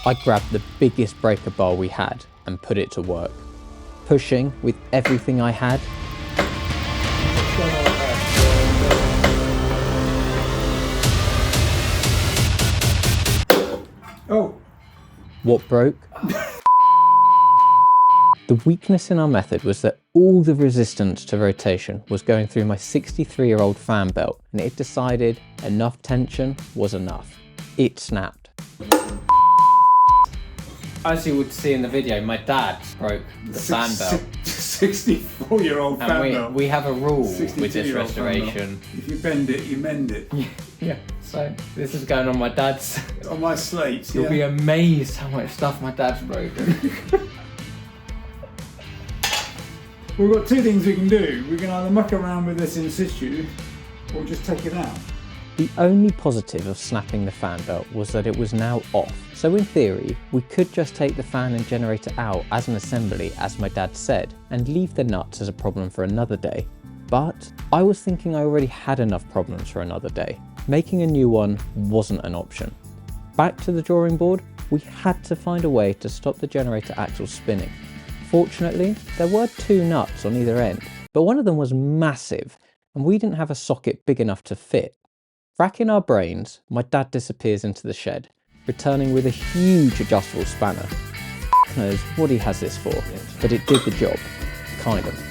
I grabbed the biggest breaker bar we had and put it to work, pushing with everything I had. Oh. What broke? The weakness in our method was that all the resistance to rotation was going through my 63-year-old fan belt, and it decided enough tension was enough. It snapped. As you would see in the video, my dad broke the fan belt. 64-year-old fan belt. And we have a rule with this restoration. If you bend it, you mend it. Yeah, so this is going on my dad's. On my slate, You'll be amazed how much stuff my dad's broken. We've got two things we can do. We can either muck around with this in situ, or just take it out. The only positive of snapping the fan belt was that it was now off. So in theory, we could just take the fan and generator out as an assembly, as my dad said, and leave the nuts as a problem for another day. But I was thinking I already had enough problems for another day. Making a new one wasn't an option. Back to the drawing board, we had to find a way to stop the generator axle spinning. Fortunately, there were two nuts on either end, but one of them was massive, and we didn't have a socket big enough to fit. Racking our brains, my dad disappears into the shed, returning with a huge adjustable spanner. F knows what he has this for, but it did the job. Kind of.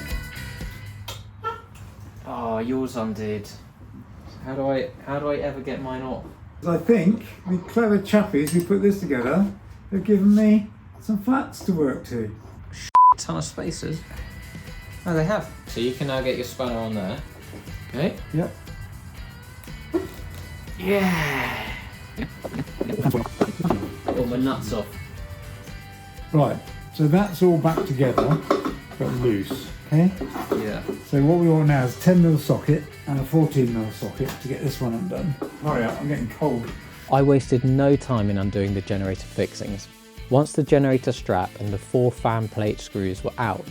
Oh, yours undid. How do I ever get mine off? I think the clever chappies who put this together have given me some flats to work to. Ton of spacers. Oh, they have. So you can now get your spanner on there. Okay. Yep. Yeah. Got my nuts off. Right, so that's all back together, but loose, okay? Yeah. So what we want now is a 10mm socket and a 14mm socket to get this one undone. Hurry up, I'm getting cold. I wasted no time in undoing the generator fixings. Once the generator strap and the 4 fan plate screws were out,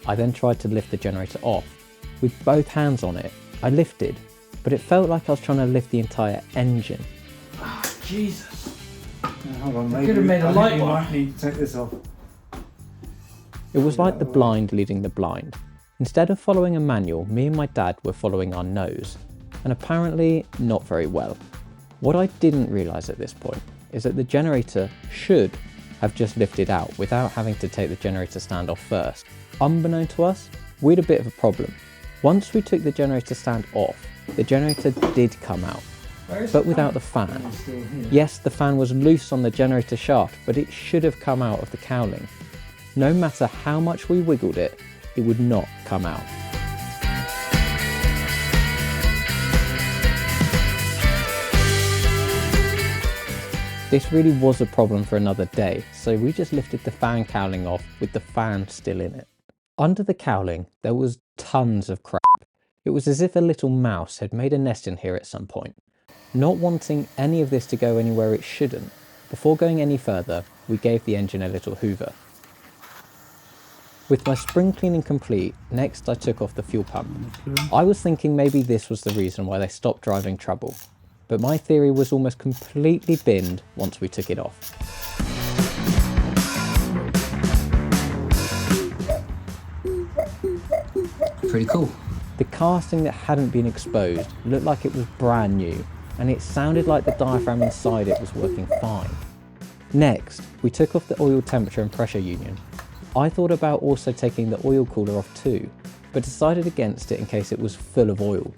I then tried to lift the generator off. With both hands on it, I lifted, but it felt like I was trying to lift the entire engine. Oh, Jesus. Hold on, maybe could have made a light one. Might need to take this off. It was like the blind leading the blind. Instead of following a manual, me and my dad were following our nose, and apparently not very well. What I didn't realise at this point is that the generator should have just lifted out without having to take the generator stand off first. Unbeknown to us, we had a bit of a problem. Once we took the generator stand off, the generator did come out, but without the fan. Yes, the fan was loose on the generator shaft, but it should have come out of the cowling. No matter how much we wiggled it, it would not come out. This really was a problem for another day, so we just lifted the fan cowling off with the fan still in it. Under the cowling, there was tons of crap. It was as if a little mouse had made a nest in here at some point. Not wanting any of this to go anywhere it shouldn't, before going any further, we gave the engine a little hoover. With my spring cleaning complete, next I took off the fuel pump. I was thinking maybe this was the reason why they stopped driving trouble, but my theory was almost completely binned once we took it off. Pretty cool. The casting that hadn't been exposed looked like it was brand new, and it sounded like the diaphragm inside it was working fine. Next, we took off the oil temperature and pressure union. I thought about also taking the oil cooler off too, but decided against it in case it was full of oil.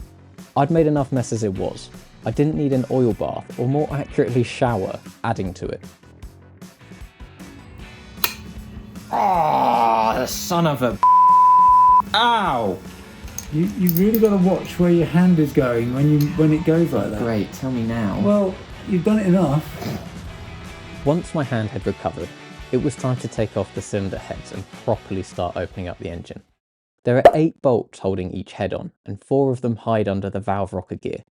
I'd made enough mess as it was. I didn't need an oil bath, or more accurately shower, adding to it. Ah, the son of a Ow! You really got to watch where your hand is going when it goes like that. Great, tell me now. Well, you've done it enough. Once my hand had recovered, it was time to take off the cylinder heads and properly start opening up the engine. There are 8 bolts holding each head on, and 4 of them hide under the valve rocker gear.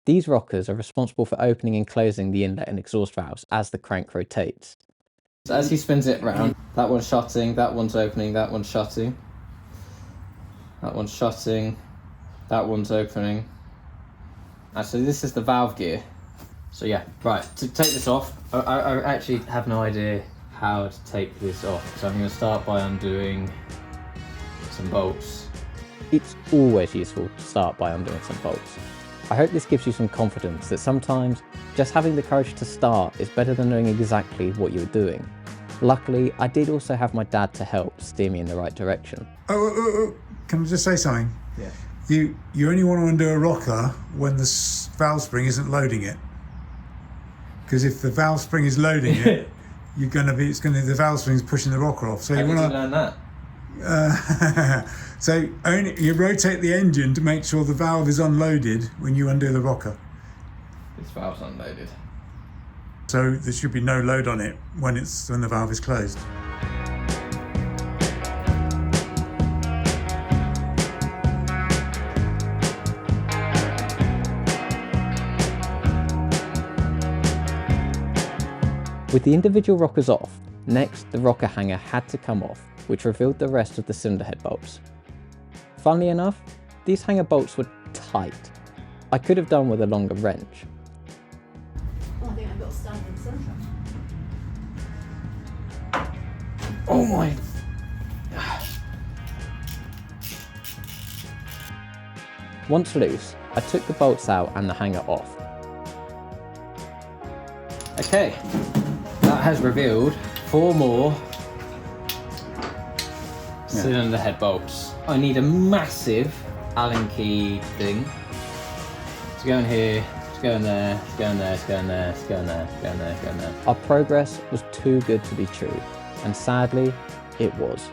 These rockers are responsible for opening and closing the inlet and exhaust valves as the crank rotates. So as he spins it round, that one's shutting, that one's opening, that one's shutting. That one's shutting, that one's opening. So this is the valve gear. So yeah, right, to take this off, I actually have no idea how to take this off. So I'm going to start by undoing some bolts. It's always useful to start by undoing some bolts. I hope this gives you some confidence that sometimes just having the courage to start is better than knowing exactly what you're doing. Luckily, I did also have my dad to help steer me in the right direction. Oh, can I just say something? Yeah. You only want to undo a rocker when the valve spring isn't loading it. Because if the valve spring is loading it, the valve spring's pushing the rocker off. So How you did want you learn that? So you rotate the engine to make sure the valve is unloaded when you undo the rocker. This valve's unloaded. So there should be no load on it when the valve is closed. With the individual rockers off, next the rocker hanger had to come off, which revealed the rest of the cylinder head bolts. Funnily enough, these hanger bolts were tight. I could have done with a longer wrench. Oh, I think I've got a standard cylinder. Oh my... Once loose, I took the bolts out and the hanger off. Okay, that has revealed 4 more cylinder head bolts. I need a massive Allen key thing to go in here, to go in there, to go in there, to go in there, to go in there, to go in there, to go in there. Our progress was too good to be true, and sadly, it was.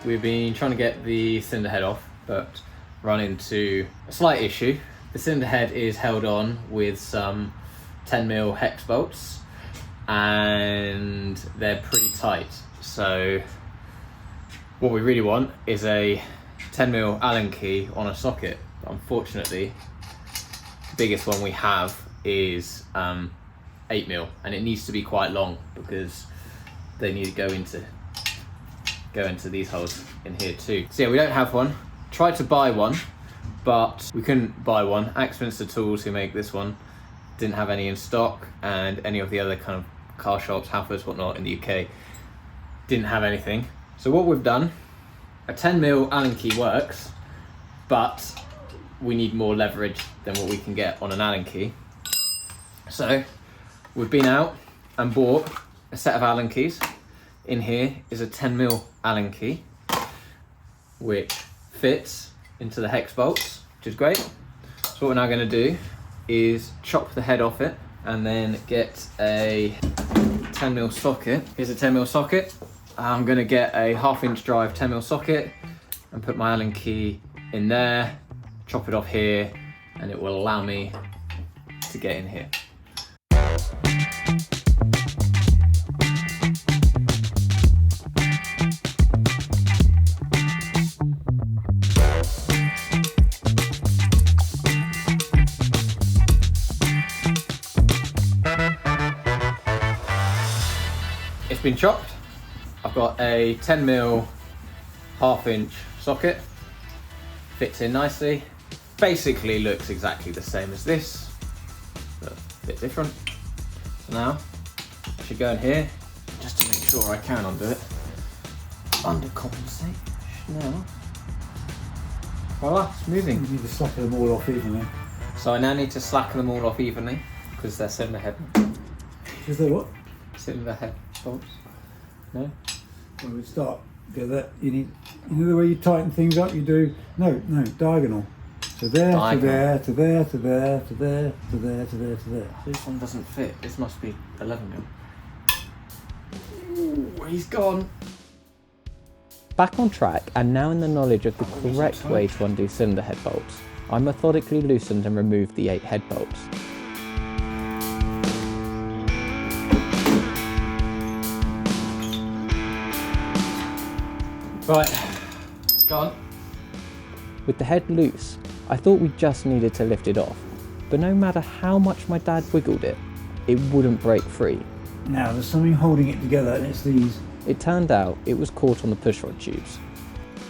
We've been trying to get the cylinder head off, but run into a slight issue. The cylinder head is held on with some 10mm hex bolts, and they're pretty tight. So what we really want is a 10mm Allen key on a socket. But unfortunately, the biggest one we have is 8mm, and it needs to be quite long because they need to go into these holes in here too. So yeah, we don't have one. Tried to buy one, but we couldn't buy one. Axminster Tools, who make this one, didn't have any in stock, and any of the other kind of car shops, Halfords, whatnot in the UK, didn't have anything. So what we've done, a 10mm Allen key works, but we need more leverage than what we can get on an Allen key. So we've been out and bought a set of Allen keys. In here is a 10mm Allen key, which fits into the hex bolts, which is great. So what we're now going to do is chop the head off it and then get a 10mm socket. Here's a 10mm socket. I'm going to get a 1/2" drive 10mm socket and put my Allen key in there, chop it off here, and it will allow me to get in here. It's been chopped. I've got a 10mm 1/2" socket, fits in nicely. Basically looks exactly the same as this, but a bit different. So now I should go in here just to make sure I can undo it. Undercompensate. Now, voila, it's moving. You need to slacken them all off evenly. So I now need to slacken them all off evenly because they're cylinder head. Is there what? Cylinder head bolts. No? When we start, get that. You know the way you tighten things up. You do no diagonal. So there, Diagonal. to there, to there, to there, to there, to there, to there. This one doesn't fit. This must be 11mm. Ooh, he's gone. Back on track, and now in the knowledge of the correct way to undo cylinder head bolts, I methodically loosened and removed the 8 head bolts. Right, gone. With the head loose, I thought we just needed to lift it off, but no matter how much my dad wiggled it, it wouldn't break free. Now there's something holding it together, and it's these. It turned out it was caught on the pushrod tubes.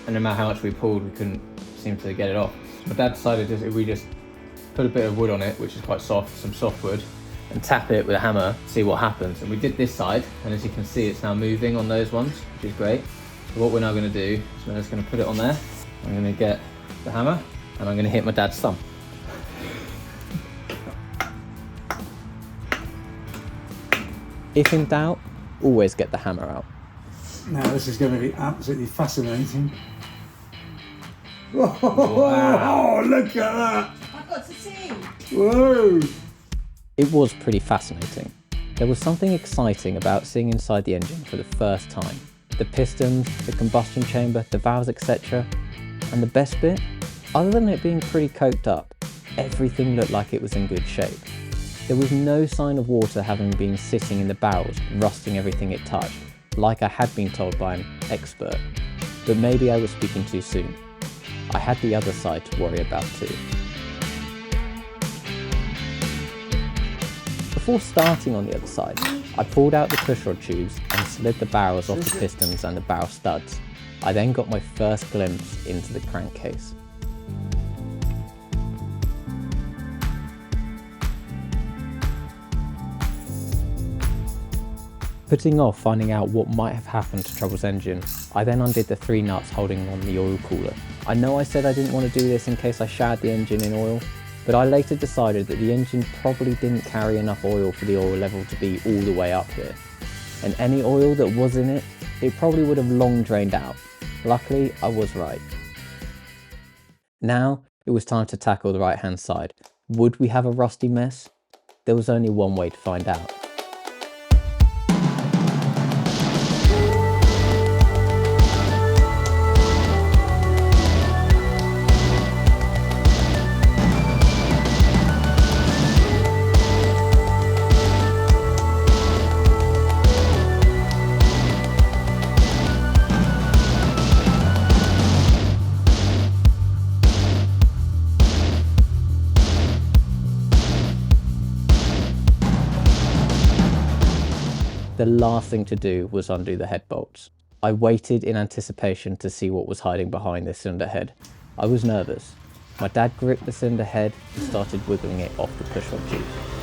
And no matter how much we pulled, we couldn't seem to get it off. So my dad decided if we just put a bit of wood on it, which is quite soft, some soft wood, and tap it with a hammer, see what happens. And we did this side, and as you can see, it's now moving on those ones, which is great. So what we're now going to do is we're just going to put it on there. I'm going to get the hammer, and I'm going to hit my dad's thumb. If in doubt, always get the hammer out. Now this is going to be absolutely fascinating. Wow. Oh, look at that! I've got to see. Whoa! It was pretty fascinating. There was something exciting about seeing inside the engine for the first time. The pistons, the combustion chamber, the valves, etc. And the best bit, other than it being pretty coked up, everything looked like it was in good shape. There was no sign of water having been sitting in the barrels, rusting everything it touched, like I had been told by an expert. But maybe I was speaking too soon. I had the other side to worry about too. Before starting on the other side, I pulled out the pushrod tubes and slid the barrels off the pistons and the barrel studs. I then got my first glimpse into the crankcase. Putting off finding out what might have happened to Trouble's engine, I then undid the 3 nuts holding on the oil cooler. I know I said I didn't want to do this in case I showered the engine in oil, but I later decided that the engine probably didn't carry enough oil for the oil level to be all the way up here. And any oil that was in it, it probably would have long drained out. Luckily, I was right. Now, it was time to tackle the right-hand side. Would we have a rusty mess? There was only one way to find out. The last thing to do was undo the head bolts. I waited in anticipation to see what was hiding behind the cylinder head. I was nervous. My dad gripped the cylinder head and started wiggling it off the pushrod tubes.